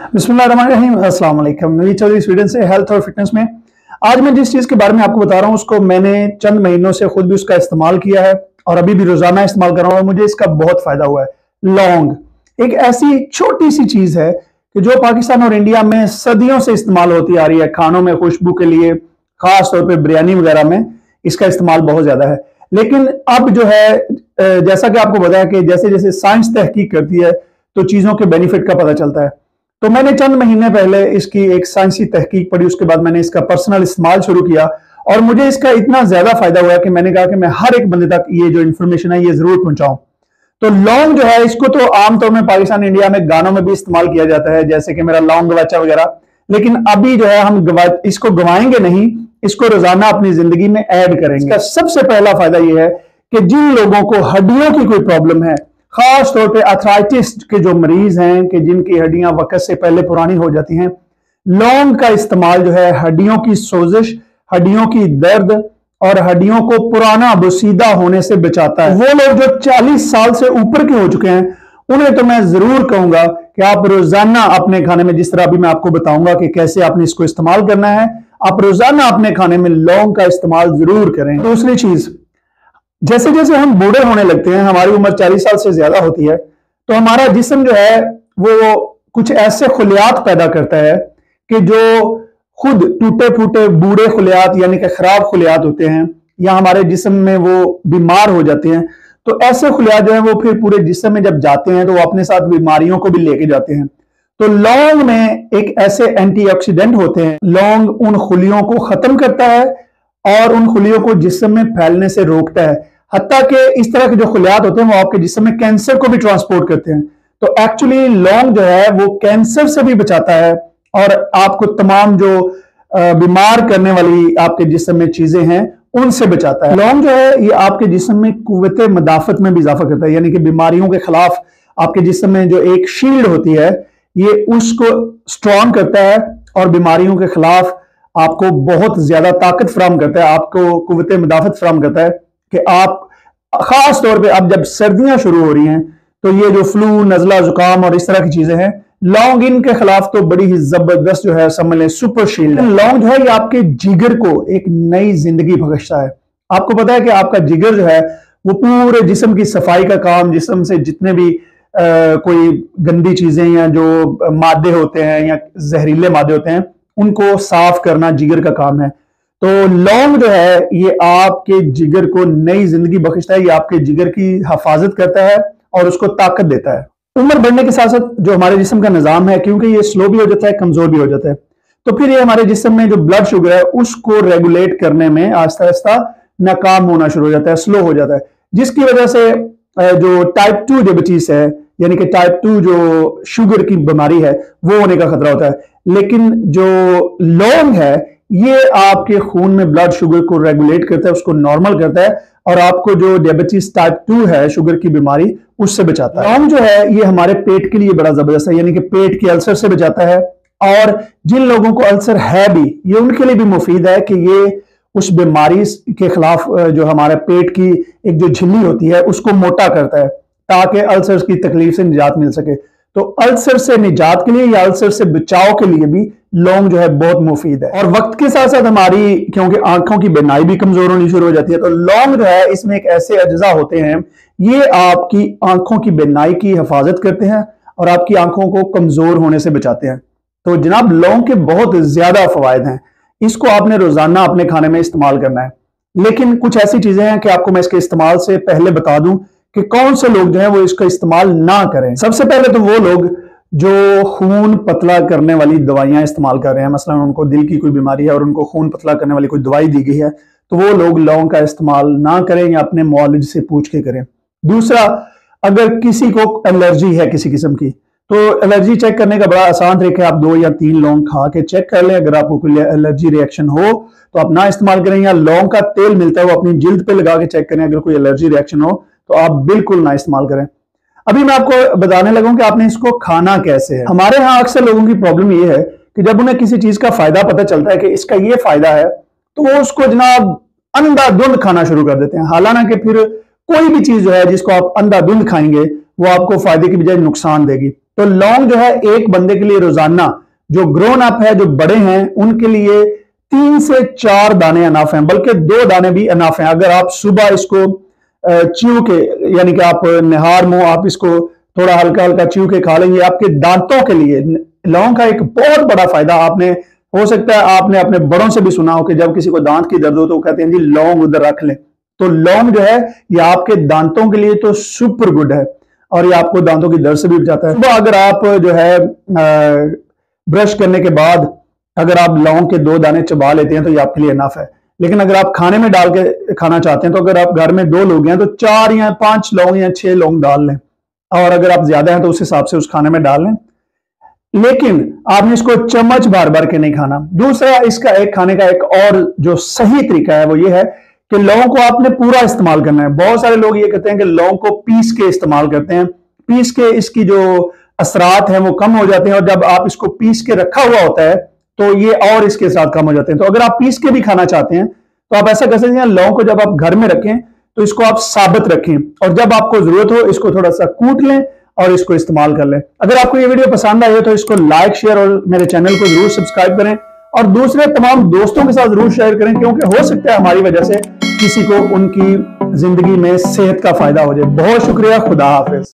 बिस्मिल्लाहिर्रहमानिर्रहीम। अस्सलाम वालेकुम। नवी चौधरी स्वीडन से हेल्थ और फिटनेस में आज मैं जिस चीज़ के बारे में आपको बता रहा हूँ उसको मैंने चंद महीनों से खुद भी उसका इस्तेमाल किया है और अभी भी रोजाना इस्तेमाल कर रहा हूँ और मुझे इसका बहुत फायदा हुआ है। लौंग एक ऐसी छोटी सी चीज है कि जो पाकिस्तान और इंडिया में सदियों से इस्तेमाल होती आ रही है। खानों में खुशबू के लिए, खास तौर पर बिरयानी वगैरह में इसका इस्तेमाल बहुत ज्यादा है। लेकिन अब जो है जैसा कि आपको बताया कि जैसे जैसे साइंस तहकीक करती है तो चीजों के बेनिफिट का पता चलता है। तो मैंने चंद महीने पहले इसकी एक साइंसी तहकीक पढ़ी, उसके बाद मैंने इसका पर्सनल इस्तेमाल शुरू किया और मुझे इसका इतना ज्यादा फायदा हुआ कि मैंने कहा कि मैं हर एक बंदे तक ये जो इन्फॉर्मेशन है ये जरूर पहुंचाऊं। तो लौंग जो है इसको तो आमतौर में पाकिस्तान इंडिया में गानों में भी इस्तेमाल किया जाता है, जैसे कि मेरा लौंग गवाचा वगैरह। लेकिन अभी जो है हम इसको गवाएंगे नहीं, इसको रोजाना अपनी जिंदगी में ऐड करेंगे। इसका सबसे पहला फायदा यह है कि जिन लोगों को हड्डियों की कोई प्रॉब्लम है, खास तौर पे आर्थराइटिस के जो मरीज हैं कि जिनकी हड्डियां वक्त से पहले पुरानी हो जाती हैं, लौंग का इस्तेमाल जो है हड्डियों की सोजिश, हड्डियों की दर्द और हड्डियों को पुराना बोसीदा होने से बचाता है। वो लोग जो 40 साल से ऊपर के हो चुके हैं उन्हें तो मैं जरूर कहूंगा कि आप रोजाना अपने खाने में, जिस तरह अभी मैं आपको बताऊंगा कि कैसे आपने इसको इस्तेमाल करना है, आप रोजाना अपने खाने में लौंग का इस्तेमाल जरूर करें। दूसरी चीज, जैसे जैसे हम बूढ़े होने लगते हैं, हमारी उम्र 40 साल से ज्यादा होती है, तो हमारा जिस्म जो है वो कुछ ऐसे खुलियात पैदा करता है कि जो खुद टूटे फूटे बूढ़े खुलियात यानी कि खराब खुलियात होते हैं या हमारे जिस्म में वो बीमार हो जाते हैं। तो ऐसे खुलियात जो है वो फिर पूरे जिस्म में जब जाते हैं तो वो अपने साथ बीमारियों को भी लेके जाते हैं। तो लौंग में एक ऐसे एंटीऑक्सीडेंट होते हैं, लौंग उन खुलियों को खत्म करता है और उन खुलियों को जिस्म में फैलने से रोकता है। हत्ता कि इस तरह के जो खुलियात होते हैं वो आपके जिस्म में कैंसर को भी ट्रांसपोर्ट करते हैं। तो एक्चुअली लौंग जो है वो कैंसर से भी बचाता है और आपको तमाम जो बीमार करने वाली आपके जिस्म में चीजें हैं उनसे बचाता है। लौंग जो है ये आपके जिस्म में कुव्वत मदाफत में भी इजाफा करता है, यानी कि बीमारियों के खिलाफ आपके जिस्म में जो एक शील्ड होती है ये उसको स्ट्रॉन्ग करता है और बीमारियों के खिलाफ आपको बहुत ज्यादा ताकत फराहम करता है, आपको कुव्वत मदाफत फराहम करता है कि आप खास तौर पे अब जब सर्दियां शुरू हो रही हैं तो ये जो फ्लू, नजला, जुकाम और इस तरह की चीजें हैं, लौंग इनके खिलाफ तो बड़ी ही जबरदस्त जो है समझ लें सुपर शील्ड है। लौंग जो है ये आपके जिगर को एक नई जिंदगी बख्शता है। आपको पता है कि आपका जिगर जो है वो पूरे जिस्म की सफाई का काम, जिस्म से जितने भी कोई गंदी चीजें या जो मादे होते हैं या जहरीले मादे होते हैं उनको साफ करना जिगर का काम है। तो लौंग जो है ये आपके जिगर को नई जिंदगी बख्शता है, ये आपके जिगर की हिफाजत करता है और उसको ताकत देता है। उम्र बढ़ने के साथ साथ जो हमारे जिस्म का निजाम है, क्योंकि ये स्लो भी हो जाता है, कमजोर भी हो जाता है, तो फिर ये हमारे जिस्म में जो ब्लड शुगर है उसको रेगुलेट करने में आहिस्ता आहिस्ता नाकाम होना शुरू हो जाता है, स्लो हो जाता है, जिसकी वजह से जो टाइप 2 डायबिटीज है यानी कि टाइप 2 जो शुगर की बीमारी है वो होने का खतरा होता है। लेकिन जो लौंग है ये आपके खून में ब्लड शुगर को रेगुलेट करता है, उसको नॉर्मल करता है और आपको जो डायबिटीज टाइप 2 है, शुगर की बीमारी, उससे बचाता है। लौंग जो है ये हमारे पेट के लिए बड़ा जबरदस्त है, यानी कि पेट के अल्सर से बचाता है और जिन लोगों को अल्सर है भी ये उनके लिए भी मुफीद है कि ये उस बीमारी के खिलाफ जो हमारे पेट की एक जो झिल्ली होती है उसको मोटा करता है ताकि अल्सर की तकलीफ से निजात मिल सके। तो अल्सर से निजात के लिए या अल्सर से बचाव के लिए भी लौंग जो है बहुत मुफीद है। और वक्त के साथ साथ हमारी क्योंकि आंखों की बीनाई भी कमजोर होनी शुरू हो जाती है, तो लौंग जो है इसमें एक ऐसे अज्जा होते हैं ये आपकी आंखों की बीनाई की हिफाजत करते हैं और आपकी आंखों को कमजोर होने से बचाते हैं। तो जनाब लौंग के बहुत ज्यादा फवायद हैं, इसको आपने रोजाना अपने खाने में इस्तेमाल करना है। लेकिन कुछ ऐसी चीजें हैं कि आपको मैं इसके इस्तेमाल से पहले बता दूं कि कौन से लोग जो है वो इसका इस्तेमाल ना करें। सबसे पहले तो वो लोग जो खून पतला करने वाली दवाइयां इस्तेमाल कर रहे हैं, मसलन उनको दिल की कोई बीमारी है और उनको खून पतला करने वाली कोई दवाई दी गई है, तो वो लोग लौंग का इस्तेमाल ना करें या अपने मुआलिज से पूछ के करें। दूसरा, अगर किसी को एलर्जी है किसी किस्म की, तो एलर्जी चेक करने का बड़ा आसान तरीका है, आप 2 या 3 लौंग खा के चेक कर लें। अगर आपको कोई एलर्जी रिएक्शन हो तो आप ना इस्तेमाल करें, या लौंग का तेल मिलता है वो अपनी जिल्द पे लगा के चेक करें। अगर कोई एलर्जी रिएक्शन हो तो आप बिल्कुल ना इस्तेमाल करें। अभी मैं आपको बताने लगा कि आपने इसको खाना कैसे है। हमारे यहाँ अक्सर लोगों की प्रॉब्लम ये है कि जब उन्हें किसी चीज का फायदा पता चलता है कि इसका ये फायदा है तो वो उसको जनाब अंधाधुंध खाना शुरू कर देते हैं। हालांकि फिर कोई भी चीज जो है जिसको आप अंधाधुंध खाएंगे वो आपको फायदे की बजाय नुकसान देगी। तो लौंग जो है एक बंदे के लिए रोजाना, जो ग्रोन अप है, जो बड़े हैं, उनके लिए 3 से 4 दाने अनाफ हैं, बल्कि 2 दाने भी अनाफ हैं। अगर आप सुबह इसको च्यू के, यानी कि आप निहार मुंह आप इसको थोड़ा हल्का हल्का च्यू के खा लेंगे, आपके दांतों के लिए लौंग का एक बहुत बड़ा फायदा। आपने, हो सकता है आपने अपने बड़ों से भी सुना हो कि जब किसी को दांत की दर्द हो तो कहते हैं जी लौंग उधर रख ले। तो लौंग जो है ये आपके दांतों के लिए तो सुपर गुड है, और ये आपको दांतों की दर्द से भी बच जाता है। सुबह अगर आप जो है ब्रश करने के बाद अगर आप लौंग के 2 दाने चबा लेते हैं तो ये आपके लिए इनफ है। लेकिन अगर आप खाने में डाल के खाना चाहते हैं तो अगर आप घर में 2 लोग हैं तो 4 या 5 लौंग या 6 लौंग डाल लें, और अगर आप ज्यादा हैं तो उस हिसाब से उस खाने में डाल लें। लेकिन आपने इसको चम्मच भर भर के नहीं खाना। दूसरा, इसका एक खाने का एक और जो सही तरीका है वो ये है कि लौंग को आपने पूरा इस्तेमाल करना है। बहुत सारे लोग ये कहते हैं कि लौंग को पीस के इस्तेमाल करते हैं, पीस के इसकी जो असरात हैं वो कम हो जाते हैं, और जब आप इसको पीस के रखा हुआ होता है तो ये और इसके साथ कम हो जाते हैं। तो अगर आप पीस के भी खाना चाहते हैं तो आप ऐसा कर सकते हैं, लौंग को जब आप घर में रखें तो इसको आप साबित रखें, और जब आपको जरूरत हो इसको थोड़ा सा कूट लें और इसको इस्तेमाल कर लें। अगर आपको ये वीडियो पसंद आई हो तो इसको लाइक, शेयर और मेरे चैनल को जरूर सब्सक्राइब करें, और दूसरे तमाम दोस्तों के साथ जरूर शेयर करें, क्योंकि हो सकता है हमारी वजह से किसी को उनकी जिंदगी में सेहत का फायदा हो जाए। बहुत शुक्रिया, खुदा हाफिज।